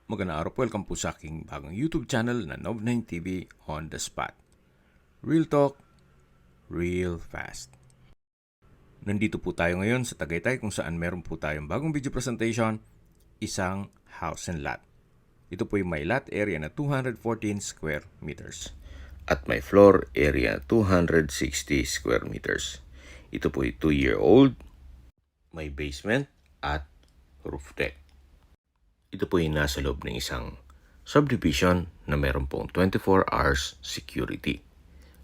Magandang araw po, welcome po sa aking bagong YouTube channel na Nov9 TV on the Spot. Real Talk, Real Fast. Nandito po tayo ngayon sa Tagaytay kung saan meron po tayong bagong video presentation, isang house and lot. Ito po yung may lot area na 214 square meters. At may floor area 260 square meters. Ito po ay 2-year-old, may basement at roof deck. Ito po ay nasa loob ng isang subdivision na meron pong 24 hours security.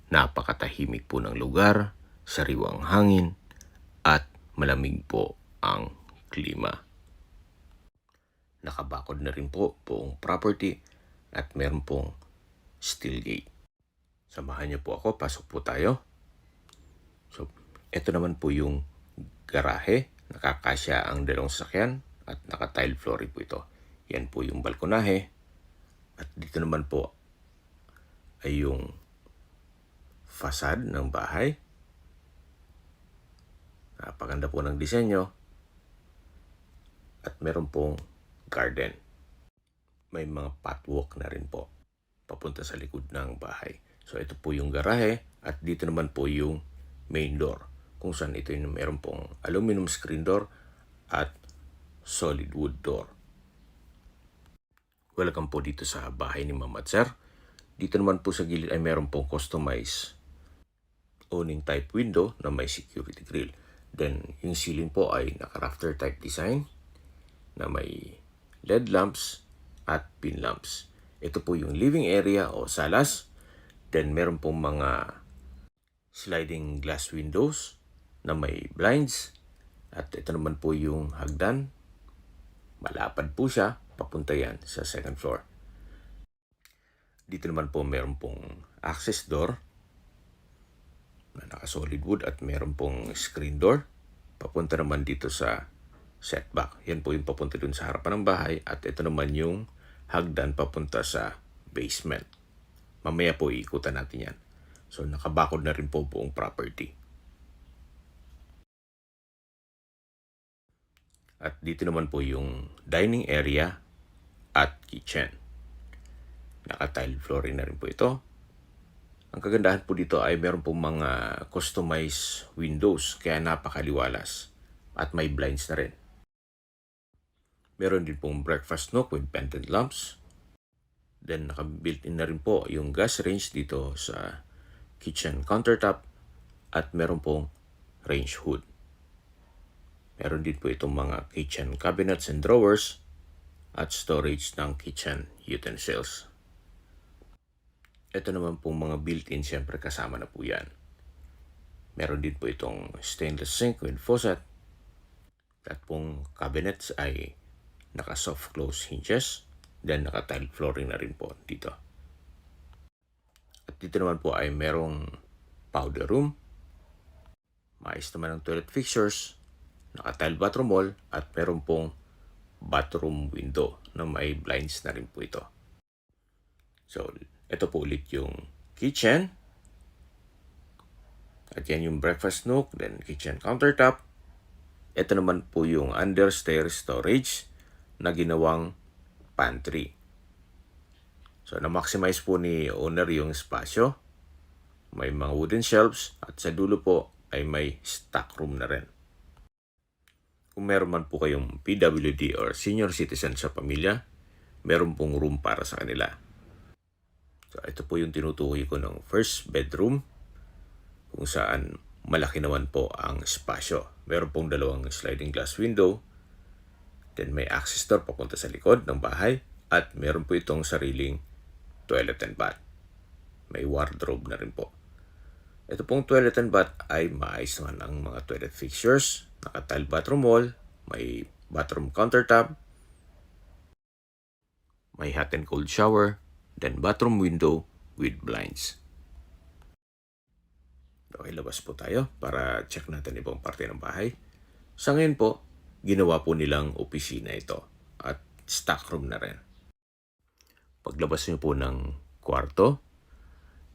Napakatahimik po ng lugar, sariwang hangin, at malamig po ang klima. Nakabakod na rin po buong property at meron pong steel gate. Samahan niyo po ako, pasok po tayo. So, ito naman po yung garahe. Nakakasya ang dalawang sasakyan at naka-tile flooring po ito. Yan po yung balkonahe. At dito naman po ay yung facade ng bahay. Napaganda po ng disenyo. At meron pong garden. May mga pathwalk na rin po papunta sa likod ng bahay. So ito po yung garahe at dito naman po yung main door. Kung saan ito yung meron pong aluminum screen door at solid wood door. Welcome po dito sa bahay ni Ma'am at Sir. Dito naman po sa gilid ay meron pong customized awning type window na may security grill. Then yung ceiling po ay naka-rafter type design na may LED lamps at pin lamps. Ito po yung living area o salas. Then meron pong mga sliding glass windows na may blinds. At ito naman po yung hagdan. Malapad po siya. Papunta yan sa second floor. Dito naman po meron pong access door na naka-solid wood at meron pong screen door. Papunta naman dito sa setback. Yan po yung papunta dun sa harapan ng bahay at ito naman yung hagdan papunta sa basement. Mamaya po iikutan natin yan. So nakabakod na rin po buong property. At dito naman po yung dining area at kitchen. Naka-tile flooring na rin po ito. Ang kagandahan po dito ay meron pong mga customized windows kaya napakaliwalas at may blinds na rin. Meron din pong breakfast nook with pendant lamps. Then naka-built-in na rin po yung gas range dito sa kitchen countertop at meron pong range hood. Meron din po itong mga kitchen cabinets and drawers at storage ng kitchen utensils. Ito naman pong mga built-in, siyempre kasama na po yan. Meron din po itong stainless sink with faucet. At pong cabinets ay naka-soft close hinges. Then naka-tile flooring na rin po dito. At dito naman po ay merong powder room. Maayos naman ang toilet fixtures. Naka-tile bathroom wall at meron pong bathroom window na may blinds na rin po ito. So, ito po ulit yung kitchen. At yan yung breakfast nook, then kitchen countertop. Ito naman po yung understairs storage na ginawang pantry. So, na-maximize po ni owner yung espasyo. May mga wooden shelves at sa dulo po ay may stock room na rin. Kung meron man po kayong PWD or senior citizen sa pamilya, meron pong room para sa kanila. So, ito po yung tinutukoy ko ng first bedroom kung saan malaki naman po ang espasyo. Meron pong dalawang sliding glass window, then may access door papunta sa likod ng bahay at meron po itong sariling toilet and bath. May wardrobe na rin po. Ito pong toilet and bath ay maayos naman ang mga toilet fixtures. Naka-tile bathroom wall, may bathroom countertop, may hot and cold shower, then bathroom window with blinds. Okay, labas po tayo para check natin ibang parte ng bahay. Sa ngayon po, ginawa po nilang opisina ito at stock room na rin. Paglabas niyo po ng kwarto,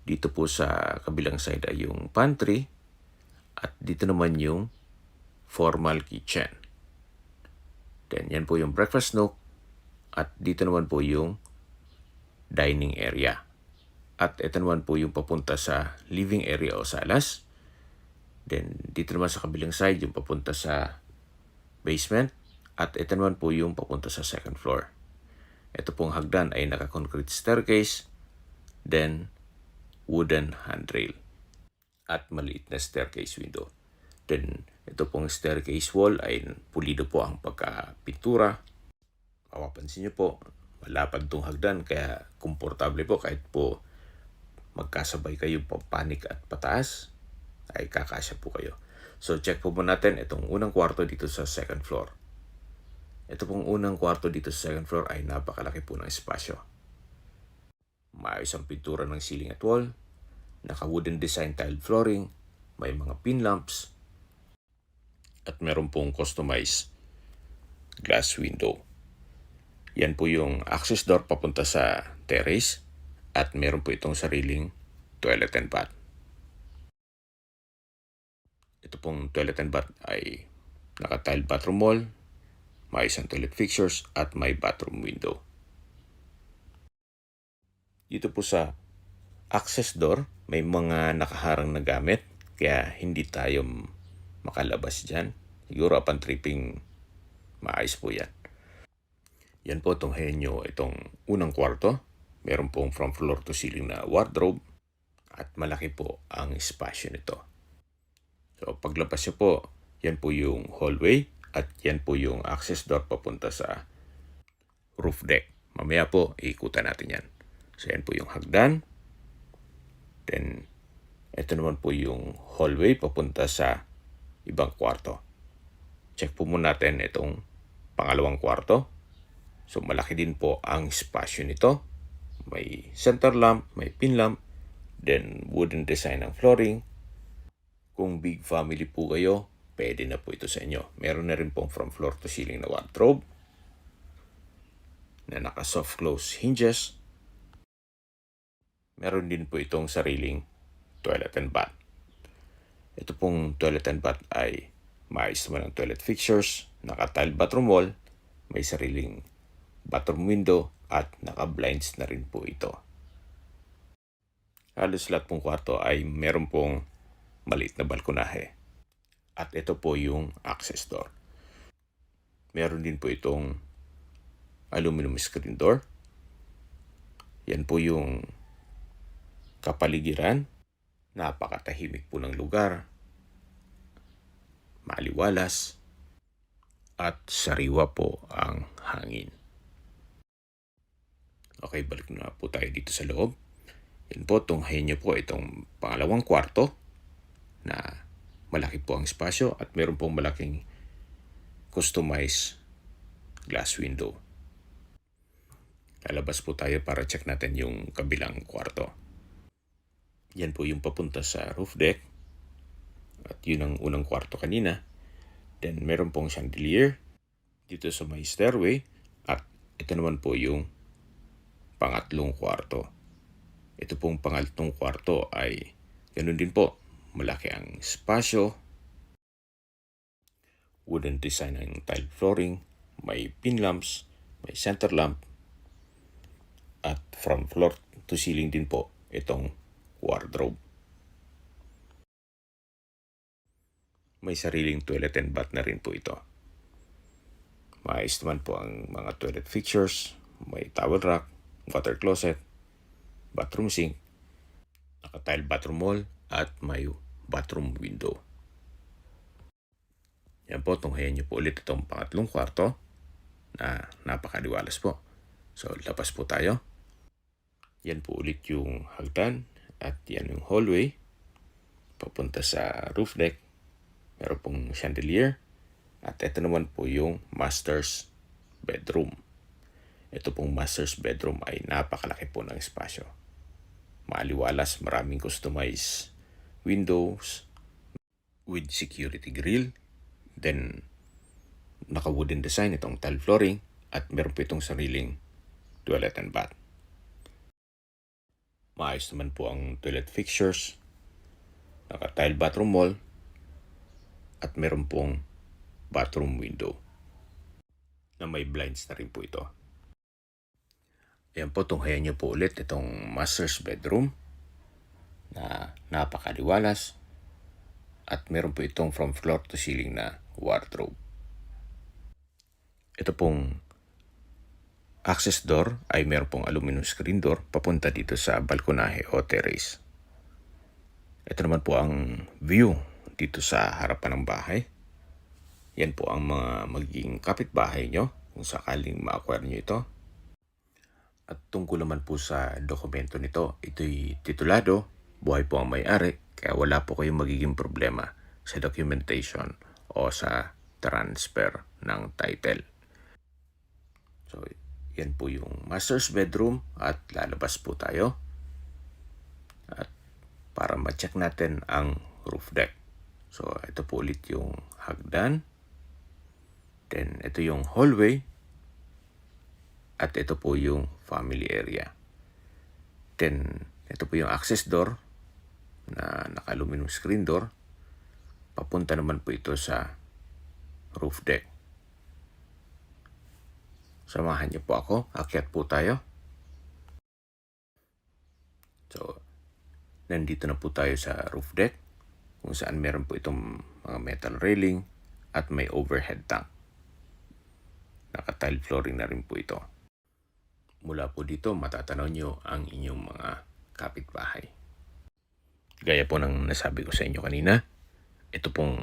dito po sa kabilang side ay yung pantry at dito naman yung formal kitchen. Then yan po yung breakfast nook At dito naman po yung dining area. At ito naman po yung papunta sa living area o salas. Then dito naman sa kabilang side yung papunta sa basement. At ito naman po yung papunta sa second floor. Ito pong hagdan ay naka-concrete staircase. Then wooden handrail. At maliit na staircase window. Then ito pong staircase wall ay pulido po ang pagkapintura. Mapapansin nyo po, malapad itong hagdan kaya komportable po kahit po magkasabay kayo papanik at pataas ay kakasya po kayo. So check po muna natin itong unang kwarto dito sa second floor. Ito pong unang kwarto dito sa second floor ay napakalaki po ng espasyo. Maayos ang pintura ng ceiling at wall, naka-wooden design tiled flooring, may mga pin lamps, at meron pong customized glass window. Yan po yung access door papunta sa terrace at meron po itong sariling toilet and bath. Ito pong toilet and bath ay naka-tiled bathroom wall, may isang toilet fixtures at may bathroom window. Dito po sa access door, may mga nakaharang na gamit kaya hindi tayo makalabas dyan. Siguro upon tripping, maayos po yan. Yan po tunghayan nyo itong unang kwarto. Meron pong from floor to ceiling na wardrobe at malaki po ang espasyo nito. So paglabas nyo po, yan po yung hallway at yan po yung access door papunta sa roof deck. Mamaya po, iikutan natin yan. So yan po yung hagdan. Then, ito naman po yung hallway papunta sa ibang kwarto. Check po muna natin itong pangalawang kwarto. So malaki din po ang espasyo nito. May center lamp, may pin lamp, then wooden design ng flooring. Kung big family po kayo, pwede na po ito sa inyo. Meron na rin pong from floor to ceiling na wardrobe na naka soft close hinges. Meron din po itong sariling toilet and bath. Ito pong toilet and bath ay maayos naman ang toilet fixtures, naka-tiled bathroom wall, may sariling bathroom window at naka-blinds na rin po ito. Halos lahat pong kwarto ay meron pong maliit na balkonahe. At ito po yung access door. Meron din po itong aluminum screen door. Yan po yung kapaligiran. Napakatahimik po ng lugar. Maliwalas. At sariwa po ang hangin. Okay, balik na po tayo dito sa loob. Yan po, tunghayin nyo po itong pangalawang kwarto na malaki po ang espasyo at meron pong malaking customized glass window. Lalabas po tayo para check natin yung kabilang kwarto. Yan po yung papunta sa roof deck. At yun ang unang kwarto kanina. Then meron pong chandelier dito sa may stairway. At ito naman po yung pangatlong kwarto. Ito pong pangatlong kwarto ay ganun din po. Malaki ang espasyo. Wooden design ng tile flooring. May pin lamps. May center lamp. At from floor to ceiling din po itong wardrobe. May sariling toilet and bath na rin po ito. Maayos naman po ang mga toilet fixtures. May towel rack, water closet, bathroom sink, naka-tile bathroom wall, at may bathroom window. Yan po, tunghayan nyo po ulit itong pangatlong kwarto na napakaliwalas po. So, labas po tayo. Yan po ulit yung hagdan at yan yung hallway papunta sa roof deck. Meron pong chandelier at ito naman po yung master's bedroom. Ito pong master's bedroom ay napakalaki po ng espasyo. Maaliwalas, maraming customized windows with security grill. Then, naka-wooden design itong tile flooring at meron po itong sariling toilet and bath. Maayos naman po ang toilet fixtures, naka-tile bathroom wall, at meron pong bathroom window na may blinds na rin po ito. Ayan po, tunghayan niyo po ulit itong master's bedroom na napakaliwalas at meron po itong from floor to ceiling na wardrobe. Ito pong access door ay meron pong aluminum screen door papunta dito sa balkonahe o terrace. Ito naman po ang view dito sa harapan ng bahay. Yan po ang mga magiging kapitbahay nyo kung sakaling ma-acquire nyo ito. At tungkol naman po sa dokumento nito, ito'y titulado, buhay po ang may-ari, kaya wala po kayong magiging problema sa documentation o sa transfer ng title. So, yan po yung master's bedroom at lalabas po tayo. At para ma-check natin ang roof deck. So, ito po ulit yung hagdan. Then, ito yung hallway. At ito po yung family area. Then, ito po yung access door na naka-aluminum screen door. Papunta naman po ito sa roof deck. Samahan niyo po ako. Akyat po tayo. So, nandito na po tayo sa roof deck kung saan meron po itong mga metal railing at may overhead tank. Naka-tile flooring na rin po ito. Mula po dito, matatanaw nyo ang inyong mga kapitbahay. Gaya po ng nasabi ko sa inyo kanina, ito pong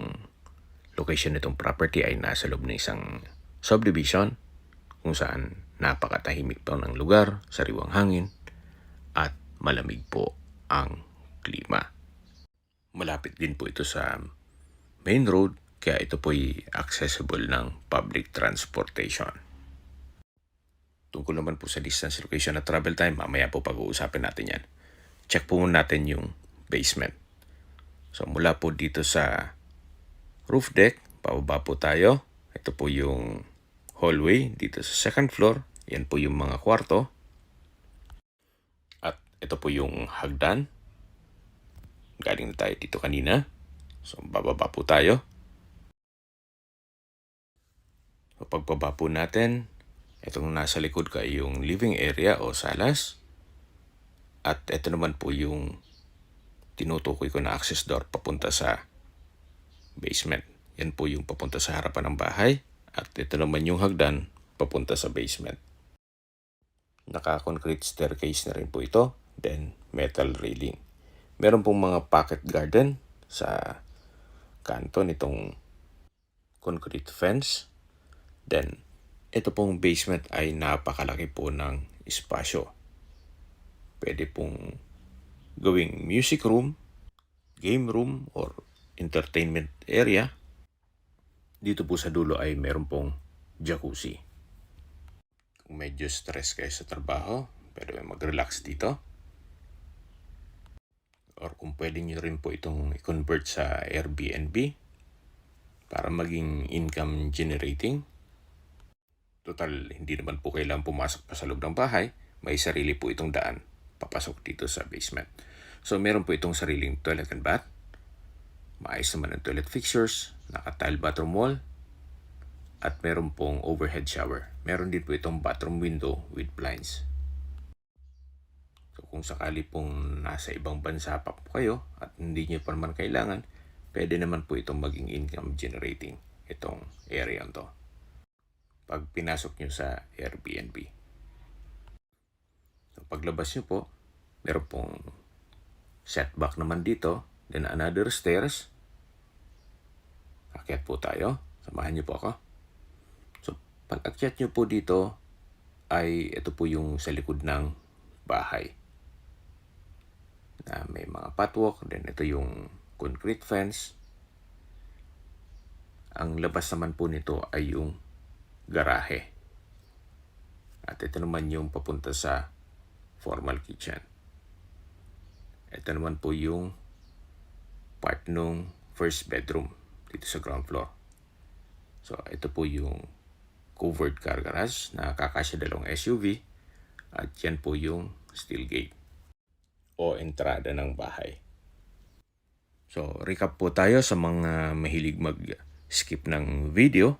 location nitong property ay nasa loob ng isang subdivision kung saan napakatahimik po ng lugar, sariwang hangin, at malamig po ang klima. Malapit din po ito sa main road, kaya ito po'y accessible ng public transportation. Tungkol naman po sa distance, location at travel time, mamaya po pag-uusapin natin yan. Check po muna natin yung basement. So mula po dito sa roof deck, pababa po tayo. Ito po yung hallway dito sa second floor. Yan po yung mga kwarto. At ito po yung hagdan. Galing na tayo dito kanina. So bababa po tayo. So pagbaba po natin, itong nasa likod ka yung living area o salas. At ito naman po yung tinutukoy ko na access door papunta sa basement. Yan po yung papunta sa harapan ng bahay. At ito naman yung hagdan papunta sa basement. Naka-concrete staircase na rin po ito. Then metal railing. Meron pong mga pocket garden sa kanto nitong concrete fence. Then ito pong basement ay napakalaki po ng espasyo. Pwede pong gawing music room, game room, or entertainment area. Dito po sa dulo ay meron pong jacuzzi. Kung medyo stress kayo sa trabaho, pwede mag-relax dito. Or kung pwede nyo rin po itong i-convert sa Airbnb para maging income generating. Total, hindi naman po kailangan pumasok pa sa loob ng bahay. May sarili po itong daan papasok dito sa basement. So, meron po itong sariling toilet and bath. Maayos naman ang toilet fixtures, naka-tile bathroom wall, at meron pong overhead shower. Meron din po itong bathroom window with blinds. So, kung sakali pong nasa ibang bansa pa po kayo at hindi nyo pa naman kailangan, pwede naman po itong maging income generating itong area to pag pinasok nyo sa Airbnb. So, paglabas nyo po, meron pong setback naman dito, then another stairs. Akyat po tayo. Samahan nyo po ako. So, pag akyat nyo po dito, ay ito po yung sa likod ng bahay. Na may mga pathwalk, then ito yung concrete fence. Ang labas naman po nito ay yung garahe. At ito naman yung papunta sa formal kitchen. Ito naman po yung part nung first bedroom dito sa ground floor. So, ito po yung covered car garage na kakasya dalawang SUV. At yan po yung steel gate o entrada ng bahay. So, recap po tayo sa mga mahilig mag-skip ng video.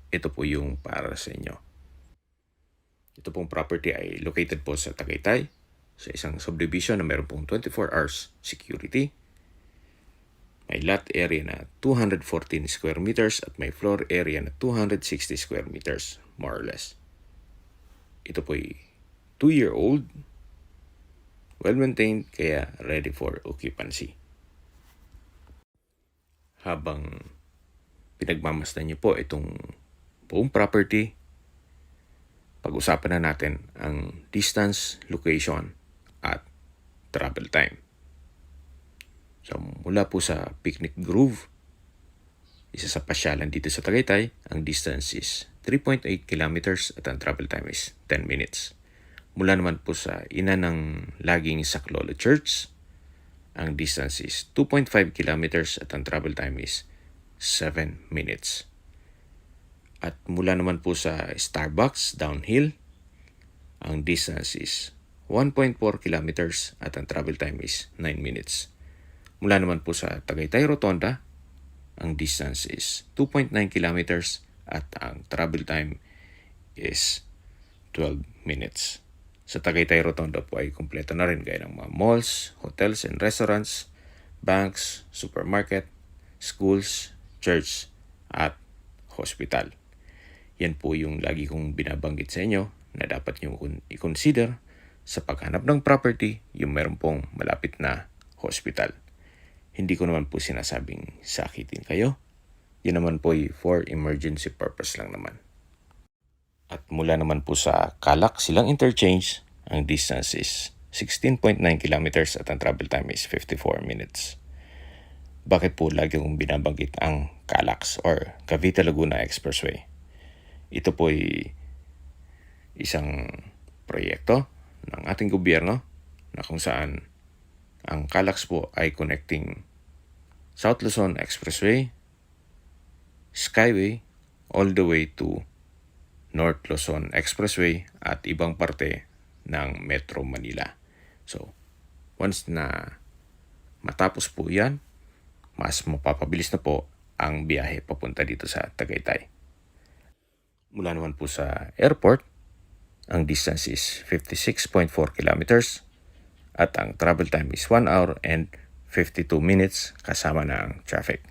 Ito po yung para sa inyo. Ito pong property ay located po sa Tagaytay, sa isang subdivision na meron pong 24 hours security. May lot area na 214 square meters at may floor area na 260 square meters, more or less. Ito po ay 2-year-old, well-maintained, kaya ready for occupancy. Habang pinagmamasdan niyo po itong buong property, pag-usapan na natin ang distance, location, at travel time. So, mula po sa Picnic Grove, isa sa pasyalan dito sa Tagaytay, ang distance is 3.8 kilometers at ang travel time is 10 minutes. Mula naman po sa ina ng laging Saklolo Church, ang distance is 2.5 kilometers at ang travel time is 7 minutes. At mula naman po sa Starbucks downhill, ang distance is 1.4 kilometers at ang travel time is 9 minutes. Mula naman po sa Tagaytay Rotonda, ang distance is 2.9 kilometers at ang travel time is 12 minutes. Sa Tagaytay Rotonda po ay kumpleto na rin gaya ng mga malls, hotels and restaurants, banks, supermarket, schools, church, at hospital. Yan po yung lagi kong binabanggit sa inyo na dapat nyo i-consider sa paghanap ng property yung meron pong malapit na hospital. Hindi ko naman po sinasabing sakitin kayo. Yun naman po ay for emergency purpose lang naman. At mula naman po sa Calac Silang Interchange, ang distance is 16.9 kilometers at ang travel time is 54 minutes. Bakit po lagi kong binabanggit ang Calax or Cavite Laguna Expressway? Ito po ay isang proyekto ng ating gobyerno na kung saan ang Calax po ay connecting South Luzon Expressway, Skyway, all the way to North Luzon Expressway at ibang parte ng Metro Manila. So, once na matapos po yan, mas mapapabilis na po ang biyahe papunta dito sa Tagaytay. Mula naman po sa airport, ang distance is 56.4 kilometers at ang travel time is 1 hour and 52 minutes kasama na ang traffic.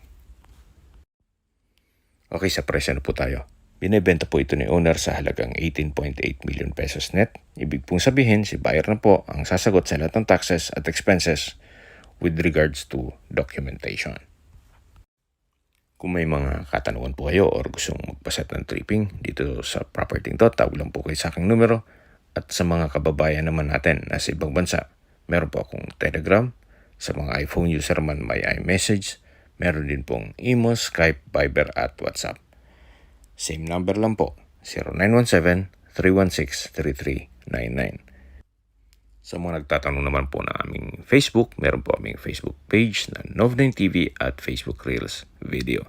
Okay, sa presyo na po tayo. Binibenta po ito ni owner sa halagang 18.8 million pesos net. Ibig pong sabihin, si buyer na po ang sasagot sa lahat ng taxes at expenses with regards to documentation. Kung may mga katanungan po kayo or gustong magpaset ng tripping dito sa property to, tawag lang po kayo sa aking numero. At sa mga kababayan naman natin na sa ibang bansa, meron po akong Telegram. Sa mga iPhone user man may iMessage. Meron din pong Imo, Skype, Viber at WhatsApp. Same number lang po, 0917-316-3399. Sa mga nagtatanong naman po ng aming Facebook, meron po aming Facebook page na Nov9 TV at Facebook Reels Video.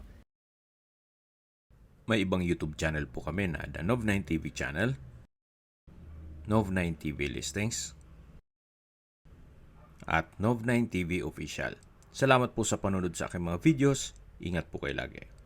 May ibang YouTube channel po kami na The Nov9 TV channel, Nov9 TV Listings, at Nov9 TV Official. Salamat po sa panunod sa aking mga videos. Ingat po kayo lagi.